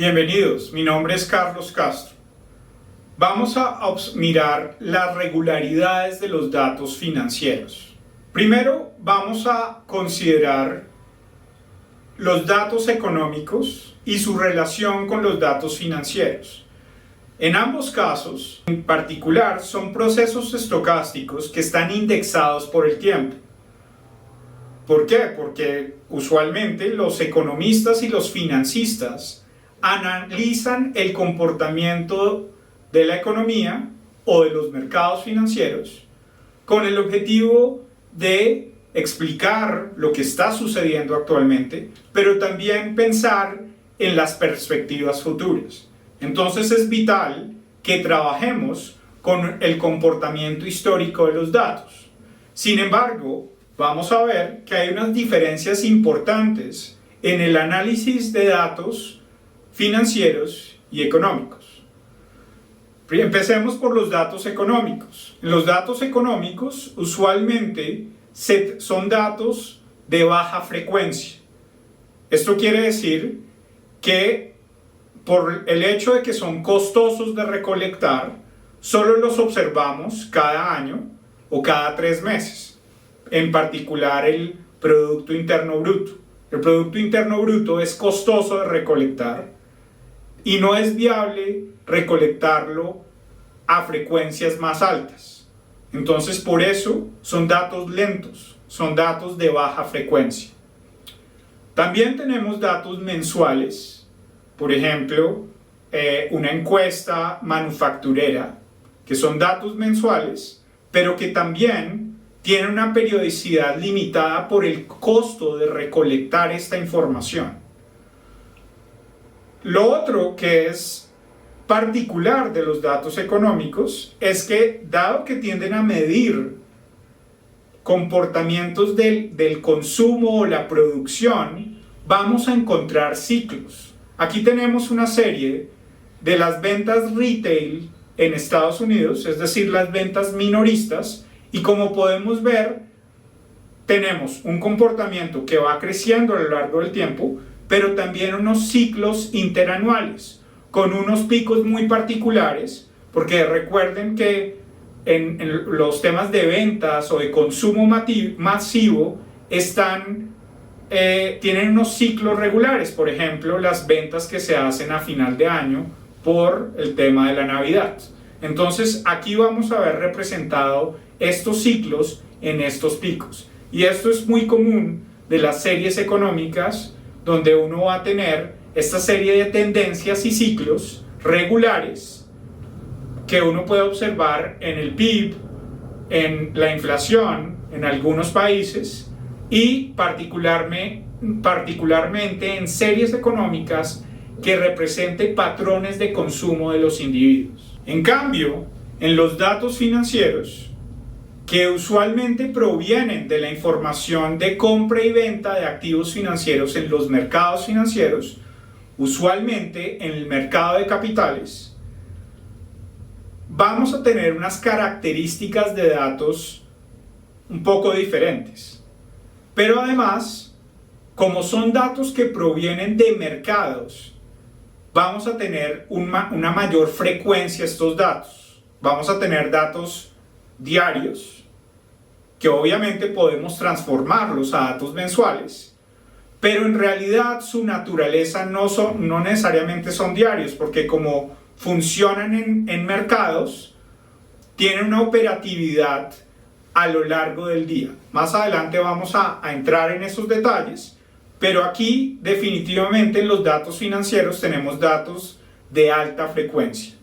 Bienvenidos, mi nombre es Carlos Castro. Vamos a mirar las regularidades de los datos financieros. Primero vamos a considerar los datos económicos y su relación con los datos financieros. En ambos casos, en particular, son procesos estocásticos que están indexados por el tiempo. ¿Por qué? Porque usualmente los economistas y los financistas analizan el comportamiento de la economía o de los mercados financieros con el objetivo de explicar lo que está sucediendo actualmente, pero también pensar en las perspectivas futuras. Entonces es vital que trabajemos con el comportamiento histórico de los datos. Sin embargo, vamos a ver que hay unas diferencias importantes en el análisis de datos financieros y económicos. Empecemos por los datos económicos. Los datos económicos usualmente son datos de baja frecuencia. Esto quiere decir que por el hecho de que son costosos de recolectar, solo los observamos cada año o cada 3 meses. En particular el Producto Interno Bruto. El Producto Interno Bruto es costoso de recolectar y no es viable recolectarlo a frecuencias más altas. Entonces, por eso son datos lentos, son datos de baja frecuencia. También tenemos datos mensuales, por ejemplo, una encuesta manufacturera, que son datos mensuales, pero que también tienen una periodicidad limitada por el costo de recolectar esta información. Lo otro que es particular de los datos económicos es que, dado que tienden a medir comportamientos del consumo o la producción, vamos a encontrar ciclos. Aquí tenemos una serie de las ventas retail en Estados Unidos, es decir, las ventas minoristas, y como podemos ver, tenemos un comportamiento que va creciendo a lo largo del tiempo, pero también unos ciclos interanuales, con unos picos muy particulares, porque recuerden que en los temas de ventas o de consumo masivo tienen unos ciclos regulares. Por ejemplo, las ventas que se hacen a final de año por el tema de la Navidad. Entonces aquí vamos a ver representado estos ciclos en estos picos. Y esto es muy común de las series económicas, donde uno va a tener esta serie de tendencias y ciclos regulares que uno puede observar en el PIB, en la inflación en algunos países y particularmente en series económicas que representen patrones de consumo de los individuos. En cambio, en los datos financieros, que usualmente provienen de la información de compra y venta de activos financieros en los mercados financieros, usualmente en el mercado de capitales, vamos a tener unas características de datos un poco diferentes. Pero además, como son datos que provienen de mercados, vamos a tener una mayor frecuencia de estos datos. Vamos a tener datos diarios, que obviamente podemos transformarlos a datos mensuales, pero en realidad su naturaleza no necesariamente son diarios, porque como funcionan en mercados, tienen una operatividad a lo largo del día. Más adelante vamos a entrar en esos detalles, pero aquí definitivamente en los datos financieros tenemos datos de alta frecuencia.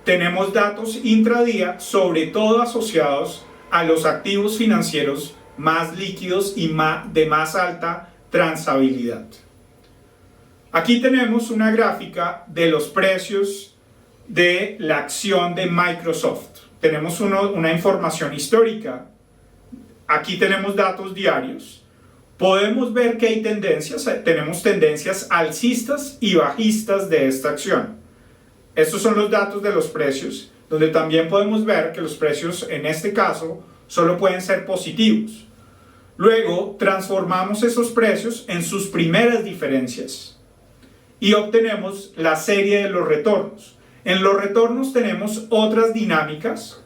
Tenemos datos intradía, sobre todo asociados a los activos financieros más líquidos y de más alta transabilidad. Aquí tenemos una gráfica de los precios de la acción de Microsoft. Tenemos una información histórica. Aquí tenemos datos diarios. Podemos ver que hay tenemos tendencias alcistas y bajistas de esta acción. Estos son los datos de los precios, donde también podemos ver que los precios en este caso solo pueden ser positivos. Luego transformamos esos precios en sus primeras diferencias. y obtenemos la serie de los retornos. En los retornos tenemos otras dinámicas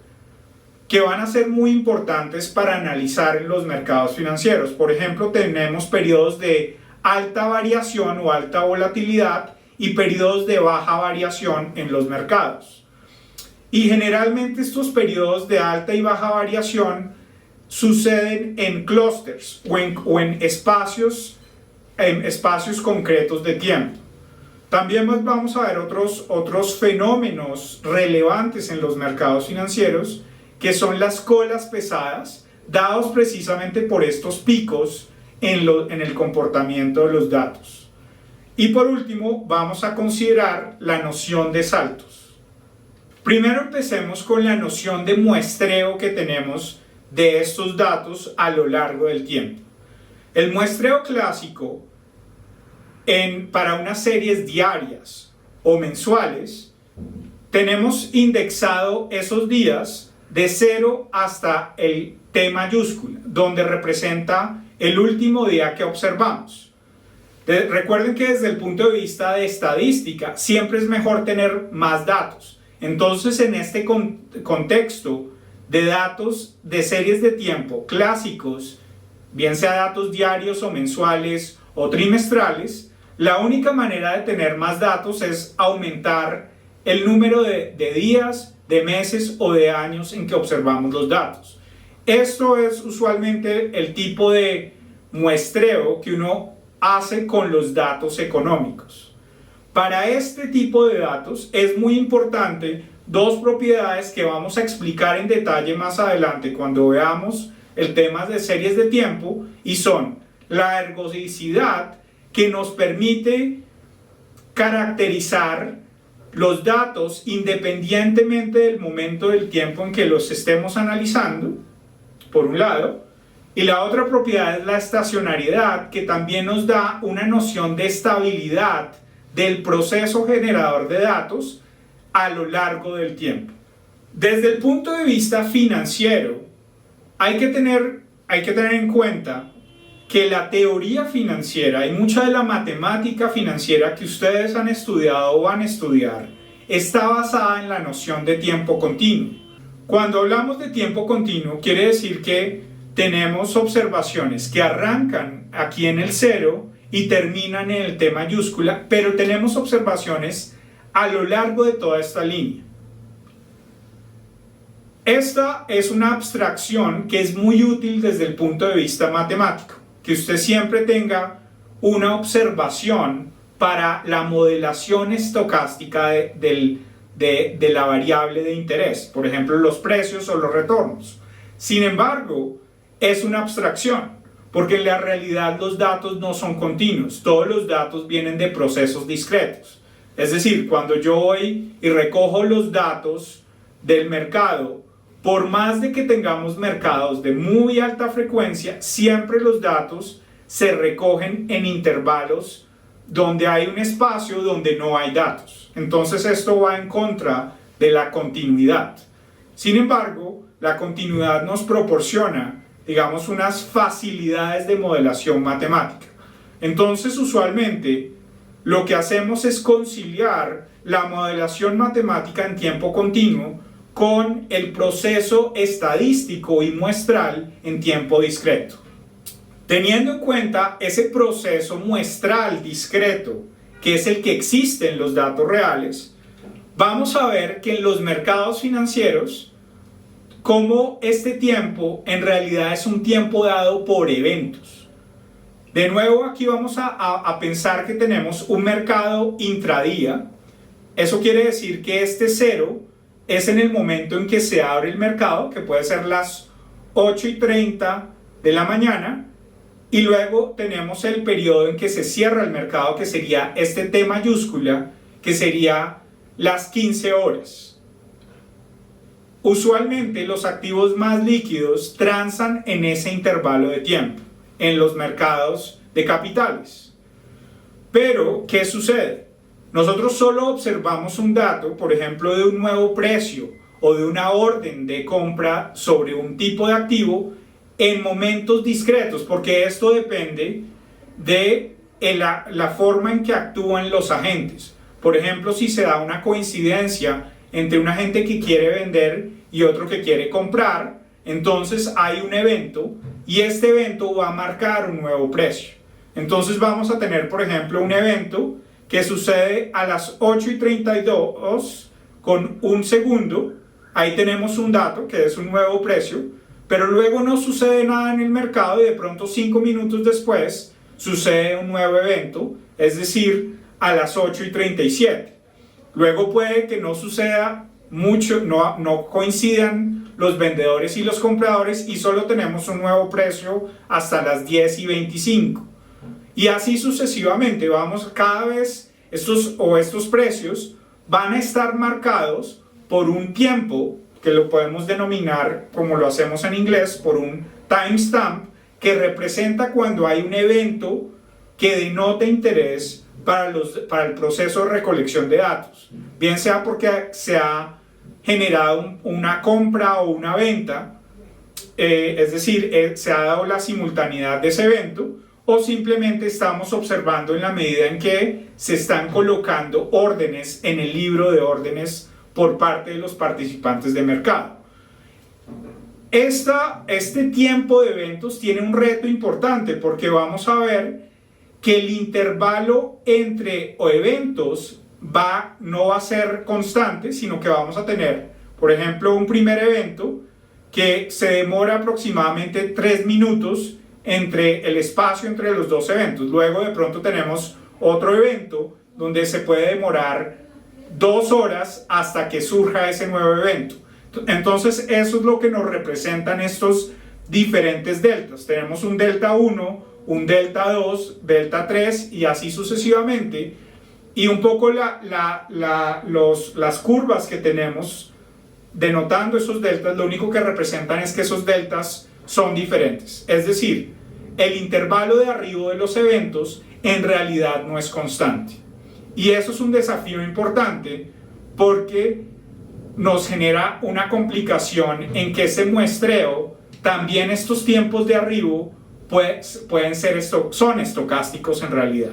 que van a ser muy importantes para analizar en los mercados financieros. Por ejemplo, tenemos periodos de alta variación o alta volatilidad y periodos de baja variación en los mercados. Y generalmente estos periodos de alta y baja variación suceden en clústeres o en espacios concretos de tiempo. También vamos a ver otros fenómenos relevantes en los mercados financieros, que son las colas pesadas, dados precisamente por estos picos en el comportamiento de los datos. Y por último, vamos a considerar la noción de saltos. Primero empecemos con la noción de muestreo que tenemos de estos datos a lo largo del tiempo. El muestreo clásico para unas series diarias o mensuales, tenemos indexado esos días de 0 hasta el T mayúscula, donde representa el último día que observamos. Recuerden que desde el punto de vista de estadística siempre es mejor tener más datos. Entonces, en este contexto de datos de series de tiempo clásicos, bien sea datos diarios o mensuales o trimestrales, la única manera de tener más datos es aumentar el número de días, de meses o de años en que observamos los datos. Esto es usualmente el tipo de muestreo que uno hace con los datos económicos. Para este tipo de datos es muy importante dos propiedades que vamos a explicar en detalle más adelante cuando veamos el tema de series de tiempo, y son la ergodicidad, que nos permite caracterizar los datos independientemente del momento del tiempo en que los estemos analizando, por un lado, y la otra propiedad es la estacionariedad, que también nos da una noción de estabilidad del proceso generador de datos a lo largo del tiempo. Desde el punto de vista financiero, hay que tener en cuenta que la teoría financiera y mucha de la matemática financiera que ustedes han estudiado o van a estudiar está basada en la noción de tiempo continuo. Cuando hablamos de tiempo continuo, quiere decir que tenemos observaciones que arrancan aquí en el 0 y terminan en el T mayúscula, pero tenemos observaciones a lo largo de toda esta línea. Esta es una abstracción que es muy útil desde el punto de vista matemático, que usted siempre tenga una observación para la modelación estocástica de la variable de interés, por ejemplo los precios o los retornos. Sin embargo, es una abstracción, porque en la realidad los datos no son continuos, todos los datos vienen de procesos discretos. Es decir, cuando yo voy y recojo los datos del mercado, por más de que tengamos mercados de muy alta frecuencia, siempre los datos se recogen en intervalos donde hay un espacio donde no hay datos. Entonces esto va en contra de la continuidad. Sin embargo, la continuidad nos proporciona, digamos, unas facilidades de modelación matemática. Entonces, usualmente, lo que hacemos es conciliar la modelación matemática en tiempo continuo con el proceso estadístico y muestral en tiempo discreto. Teniendo en cuenta ese proceso muestral discreto, que es el que existe en los datos reales, vamos a ver que en los mercados financieros, cómo este tiempo en realidad es un tiempo dado por eventos. De nuevo, aquí vamos a pensar que tenemos un mercado intradía. Eso quiere decir que este 0 es en el momento en que se abre el mercado, que puede ser las 8:30 de la mañana, y luego tenemos el periodo en que se cierra el mercado, que sería este T mayúscula, que sería las 15 horas. Usualmente los activos más líquidos transan en ese intervalo de tiempo, en los mercados de capitales. Pero, ¿qué sucede? Nosotros solo observamos un dato, por ejemplo, de un nuevo precio o de una orden de compra sobre un tipo de activo en momentos discretos, porque esto depende de la forma en que actúan los agentes. Por ejemplo, si se da una coincidencia entre un agente que quiere vender y otro que quiere comprar, entonces hay un evento y este evento va a marcar un nuevo precio. Entonces vamos a tener, por ejemplo, un evento que sucede a las 8:32 con un segundo. Ahí tenemos un dato que es un nuevo precio, pero luego no sucede nada en el mercado y de pronto 5 minutos después sucede un nuevo evento, es decir, a las 8:37. Luego puede que no suceda mucho, no coincidan los vendedores y los compradores y solo tenemos un nuevo precio hasta las 10:25. Y así sucesivamente, vamos cada vez, estos precios van a estar marcados por un tiempo que lo podemos denominar, como lo hacemos en inglés, por un timestamp, que representa cuando hay un evento que denota interés para el proceso de recolección de datos, bien sea porque se ha generado una compra o una venta, es decir, se ha dado la simultaneidad de ese evento, o simplemente estamos observando en la medida en que se están colocando órdenes en el libro de órdenes por parte de los participantes de mercado. Este tiempo de eventos tiene un reto importante porque vamos a ver que el intervalo entre eventos no va a ser constante, sino que vamos a tener, por ejemplo, un primer evento que se demora aproximadamente 3 minutos entre el espacio entre los dos eventos. Luego de pronto tenemos otro evento donde se puede demorar 2 horas hasta que surja ese nuevo evento. Entonces eso es lo que nos representan estos diferentes deltas. Tenemos un delta 1, un delta 2, delta 3 y así sucesivamente. Y un poco las curvas que tenemos denotando esos deltas, lo único que representan es que esos deltas son diferentes. Es decir, el intervalo de arribo de los eventos en realidad no es constante. Y eso es un desafío importante porque nos genera una complicación en que ese muestreo, también estos tiempos de arribo son estocásticos en realidad.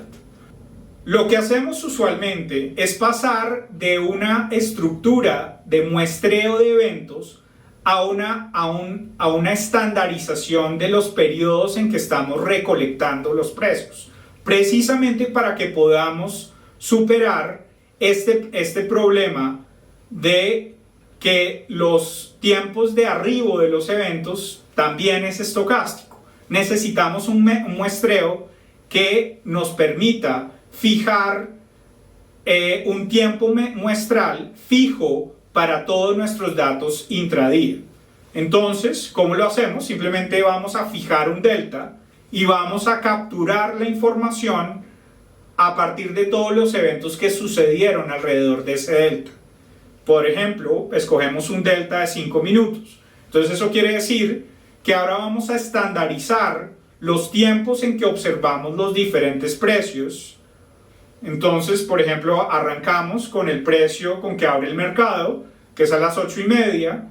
Lo que hacemos usualmente es pasar de una estructura de muestreo de eventos a una estandarización de los periodos en que estamos recolectando los precios, precisamente para que podamos superar este problema de que los tiempos de arribo de los eventos también es estocástico. Necesitamos un muestreo que nos permita fijar un tiempo muestral fijo para todos nuestros datos intradía. Entonces, ¿cómo lo hacemos? Simplemente vamos a fijar un delta y vamos a capturar la información a partir de todos los eventos que sucedieron alrededor de ese delta. Por ejemplo, escogemos un delta de 5 minutos. Entonces eso quiere decir que ahora vamos a estandarizar los tiempos en que observamos los diferentes precios. Entonces, por ejemplo, arrancamos con el precio con que abre el mercado, que es a las 8:30,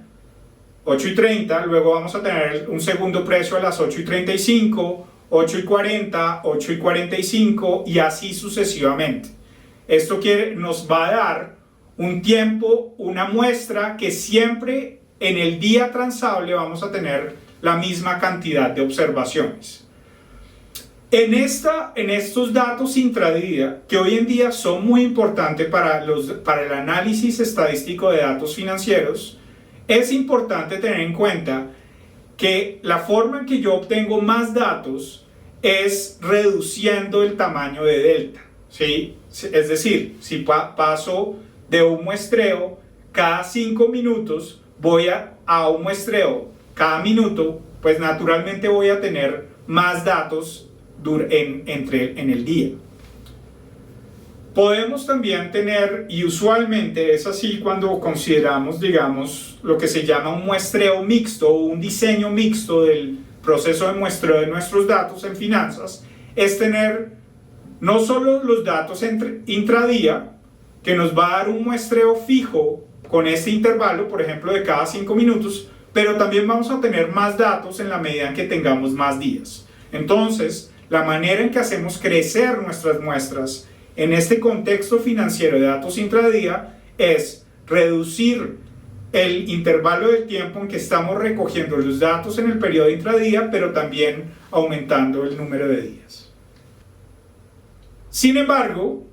8:30, luego vamos a tener un segundo precio a las 8:35, 8:40, 8:45 y así sucesivamente. Esto nos va a dar un tiempo, una muestra que siempre en el día transable vamos a tener la misma cantidad de observaciones. En estos datos intradía, que hoy en día son muy importantes para el análisis estadístico de datos financieros, es importante tener en cuenta que la forma en que yo obtengo más datos es reduciendo el tamaño de delta, ¿sí? Es decir, si paso de un muestreo cada 5 minutos, voy a un muestreo cada minuto, pues naturalmente voy a tener más datos en el día. Podemos también tener, y usualmente es así cuando consideramos, digamos, lo que se llama un muestreo mixto o un diseño mixto del proceso de muestreo de nuestros datos en finanzas, es tener no solo los datos intradía, que nos va a dar un muestreo fijo con este intervalo, por ejemplo, de cada 5 minutos, pero también vamos a tener más datos en la medida en que tengamos más días. Entonces, la manera en que hacemos crecer nuestras muestras en este contexto financiero de datos intradía es reducir el intervalo de tiempo en que estamos recogiendo los datos en el periodo intradía, pero también aumentando el número de días. Sin embargo,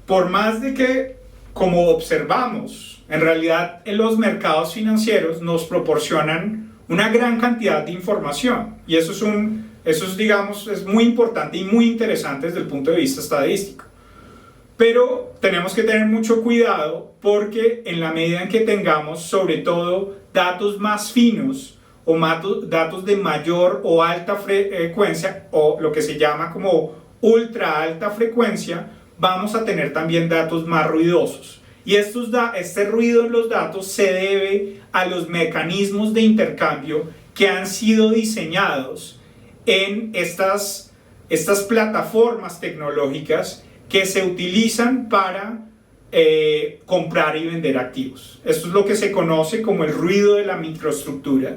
por más de que, como observamos, en realidad los mercados financieros nos proporcionan una gran cantidad de información, y eso es, digamos, es muy importante y muy interesante desde el punto de vista estadístico. Pero tenemos que tener mucho cuidado porque en la medida en que tengamos sobre todo datos más finos o datos de mayor o alta frecuencia, o lo que se llama como ultra alta frecuencia, vamos a tener también datos más ruidosos. Y este ruido en los datos se debe a los mecanismos de intercambio que han sido diseñados en estas plataformas tecnológicas que se utilizan para comprar y vender activos. Esto es lo que se conoce como el ruido de la microestructura.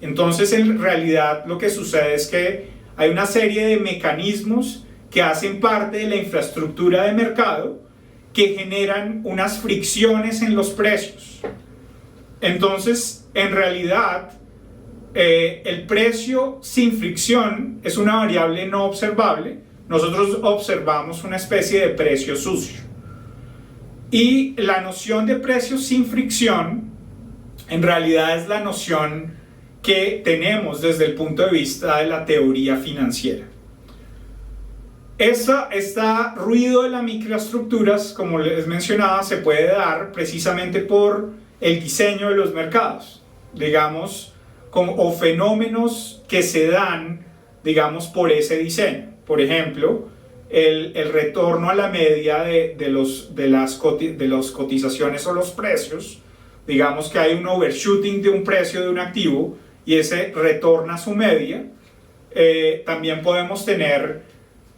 Entonces, en realidad, lo que sucede es que hay una serie de mecanismos que hacen parte de la infraestructura de mercado que generan unas fricciones en los precios. Entonces, en realidad, el precio sin fricción es una variable no observable. Nosotros observamos una especie de precio sucio. Y la noción de precio sin fricción en realidad es la noción que tenemos desde el punto de vista de la teoría financiera. Este ruido de las microestructuras, como les mencionaba, se puede dar precisamente por el diseño de los mercados, digamos, o fenómenos que se dan, digamos, por ese diseño. Por ejemplo, el retorno a la media de las cotizaciones o los precios. Digamos que hay un overshooting de un precio de un activo y ese retorna a su media. También podemos tener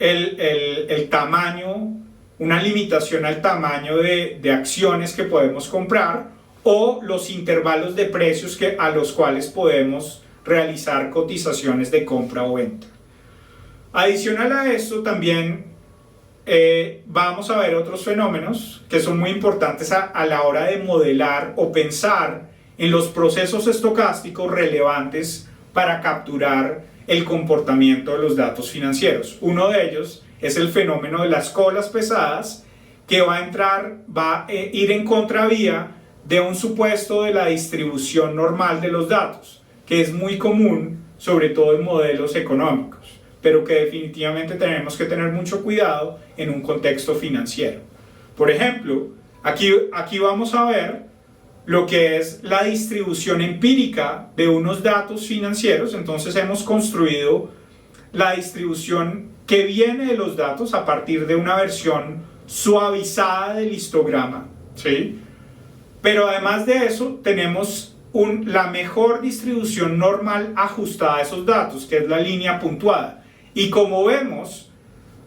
el tamaño, una limitación al tamaño de acciones que podemos comprar o los intervalos de precios a los cuales podemos realizar cotizaciones de compra o venta. Adicional a esto también vamos a ver otros fenómenos que son muy importantes a la hora de modelar o pensar en los procesos estocásticos relevantes para capturar el comportamiento de los datos financieros. Uno de ellos es el fenómeno de las colas pesadas, que va a ir en contravía de un supuesto de la distribución normal de los datos, que es muy común, sobre todo en modelos económicos, pero que definitivamente tenemos que tener mucho cuidado en un contexto financiero. Por ejemplo, aquí vamos a ver lo que es la distribución empírica de unos datos financieros. Entonces hemos construido la distribución que viene de los datos a partir de una versión suavizada del histograma, ¿sí? Pero además de eso tenemos la mejor distribución normal ajustada a esos datos, que es la línea puntuada. Y como vemos,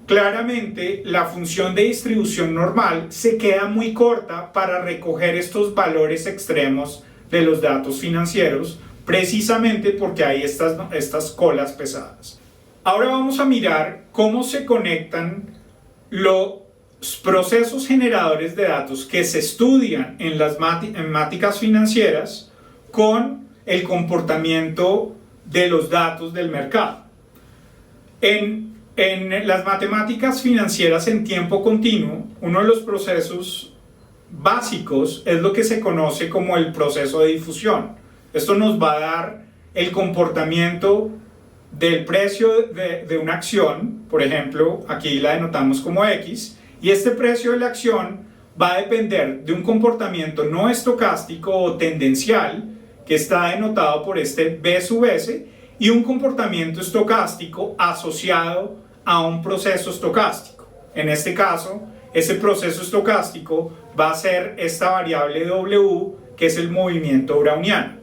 claramente la función de distribución normal se queda muy corta para recoger estos valores extremos de los datos financieros, precisamente porque hay estas colas pesadas. Ahora vamos a mirar cómo se conectan los procesos generadores de datos que se estudian en las matemáticas financieras con el comportamiento de los datos del mercado. En las matemáticas financieras en tiempo continuo, uno de los procesos básicos es lo que se conoce como el proceso de difusión. Esto nos va a dar el comportamiento del precio de una acción. Por ejemplo, aquí la denotamos como X, y este precio de la acción va a depender de un comportamiento no estocástico o tendencial, que está denotado por este B sub S, y un comportamiento estocástico asociado a un proceso estocástico. En este caso, ese proceso estocástico va a ser esta variable W, que es el movimiento browniano.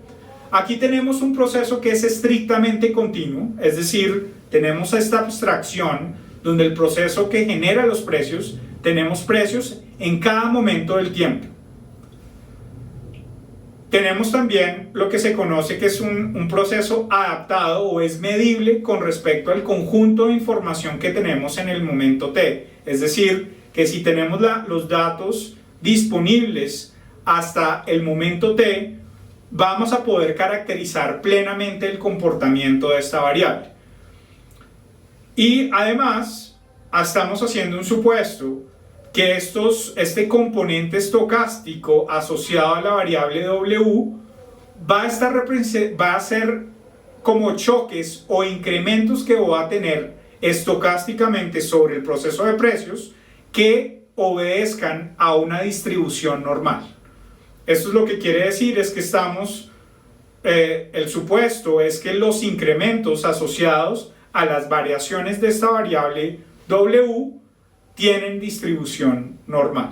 Aquí tenemos un proceso que es estrictamente continuo, es decir, tenemos esta abstracción donde el proceso que genera los precios, tenemos precios en cada momento del tiempo. tenemos también lo que se conoce que es un proceso adaptado o es medible con respecto al conjunto de información que tenemos en el momento T. Es decir, que si tenemos los datos disponibles hasta el momento T, vamos a poder caracterizar plenamente el comportamiento de esta variable. Y además, estamos haciendo un supuesto que este componente estocástico asociado a la variable W va a ser como choques o incrementos que va a tener estocásticamente sobre el proceso de precios que obedezcan a una distribución normal. Esto es lo que quiere decir, es que el supuesto es que los incrementos asociados a las variaciones de esta variable W tienen distribución normal.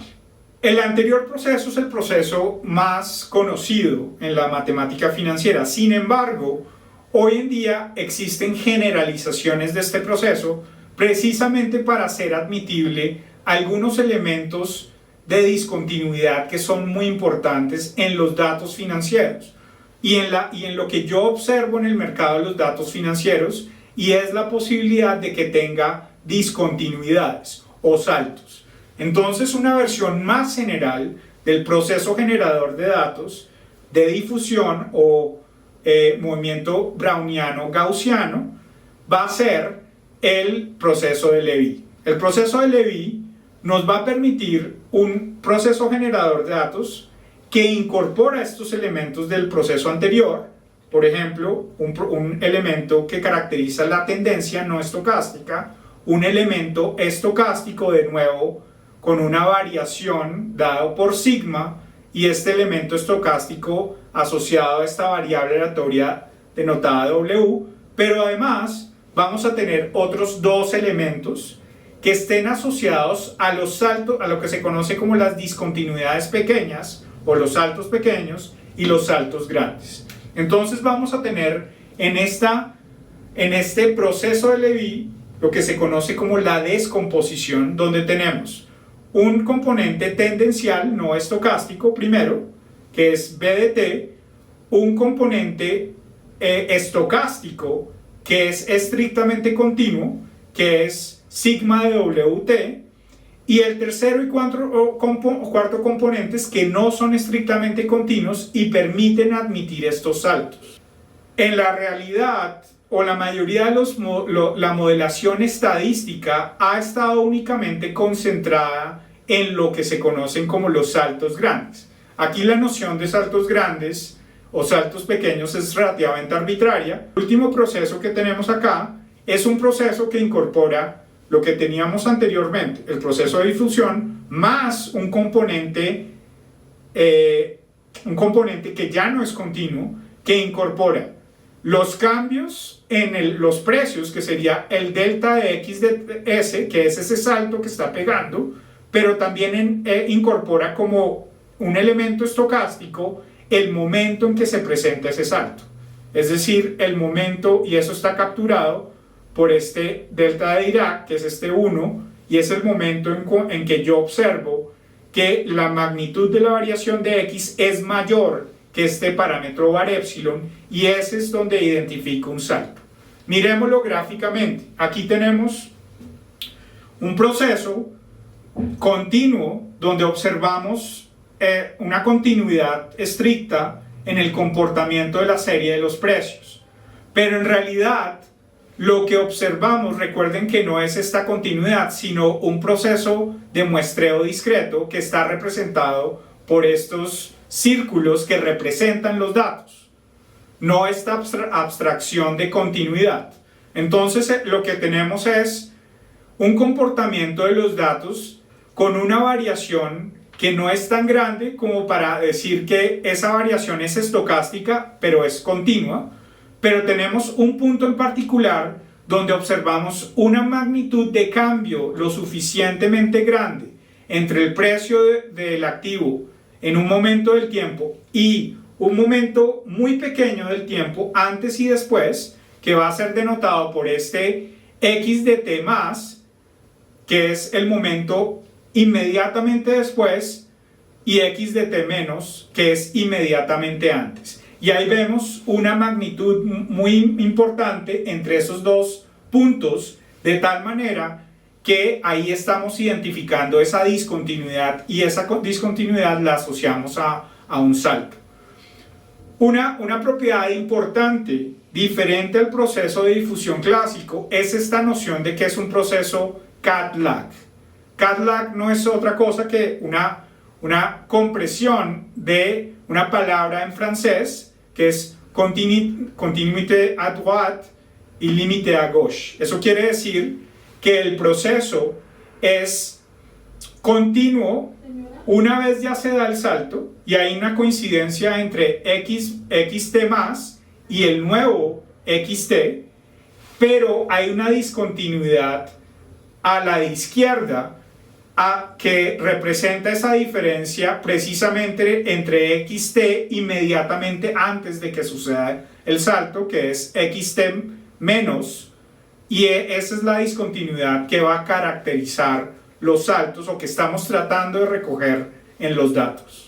El anterior proceso es el proceso más conocido en la matemática financiera. Sin embargo, hoy en día existen generalizaciones de este proceso precisamente para hacer admitible algunos elementos de discontinuidad que son muy importantes en los datos financieros y en lo que yo observo en el mercado de los datos financieros, y es la posibilidad de que tenga discontinuidades o saltos. Entonces, una versión más general del proceso generador de datos de difusión o movimiento browniano gaussiano va a ser el proceso de Levy. El proceso de Levy nos va a permitir un proceso generador de datos que incorpora estos elementos del proceso anterior. Por ejemplo, un elemento que caracteriza la tendencia no estocástica, un elemento estocástico de nuevo con una variación dado por sigma, y este elemento estocástico asociado a esta variable aleatoria denotada W, pero además vamos a tener otros dos elementos que estén asociados a lo que se conoce como las discontinuidades pequeñas o los saltos pequeños y los saltos grandes. Entonces vamos a tener en este proceso de Levy lo que se conoce como la descomposición, donde tenemos un componente tendencial no estocástico primero, que es B de T, un componente estocástico que es estrictamente continuo, que es sigma de WT, y el tercero y cuarto componentes que no son estrictamente continuos y permiten admitir estos saltos. En la realidad, o la mayoría de la modelación estadística ha estado únicamente concentrada en lo que se conocen como los saltos grandes. Aquí la noción de saltos grandes o saltos pequeños es relativamente arbitraria. El último proceso que tenemos acá es un proceso que incorpora lo que teníamos anteriormente, el proceso de difusión, más un componente que ya no es continuo, que incorpora los cambios en los precios, que sería el delta de X de S, que es ese salto que está pegando, pero también incorpora como un elemento estocástico el momento en que se presenta ese salto. Es decir, el momento, y eso está capturado por este delta de Dirac, que es este 1, y es el momento en que yo observo que la magnitud de la variación de X es mayor que este parámetro var epsilon, y ese es donde identifico un salto. Miremoslo gráficamente. Aquí tenemos un proceso continuo donde observamos una continuidad estricta en el comportamiento de la serie de los precios, pero en realidad lo que observamos, recuerden que no es esta continuidad, sino un proceso de muestreo discreto que está representado por estos círculos que representan los datos, no esta abstracción de continuidad. Entonces lo que tenemos es un comportamiento de los datos con una variación que no es tan grande como para decir que esa variación es estocástica, pero es continua. Pero tenemos un punto en particular donde observamos una magnitud de cambio lo suficientemente grande entre el precio del activo en un momento del tiempo y un momento muy pequeño del tiempo antes y después, que va a ser denotado por este X de T más, que es el momento inmediatamente después, y x de t menos, que es inmediatamente antes. Y ahí vemos una magnitud muy importante entre esos dos puntos, de tal manera que ahí estamos identificando esa discontinuidad y esa discontinuidad la asociamos a un salto. Una propiedad importante, diferente al proceso de difusión clásico, es esta noción de que es un proceso cat-lag. Cat-lag no es otra cosa que una compresión de una palabra en francés que es continuité à droite y limité à gauche. Eso quiere decir que el proceso es continuo una vez ya se da el salto y hay una coincidencia entre xt más y el nuevo xt, pero hay una discontinuidad a la izquierda que representa esa diferencia precisamente entre xt inmediatamente antes de que suceda el salto, que es xt menos, y esa es la discontinuidad que va a caracterizar los saltos o que estamos tratando de recoger en los datos.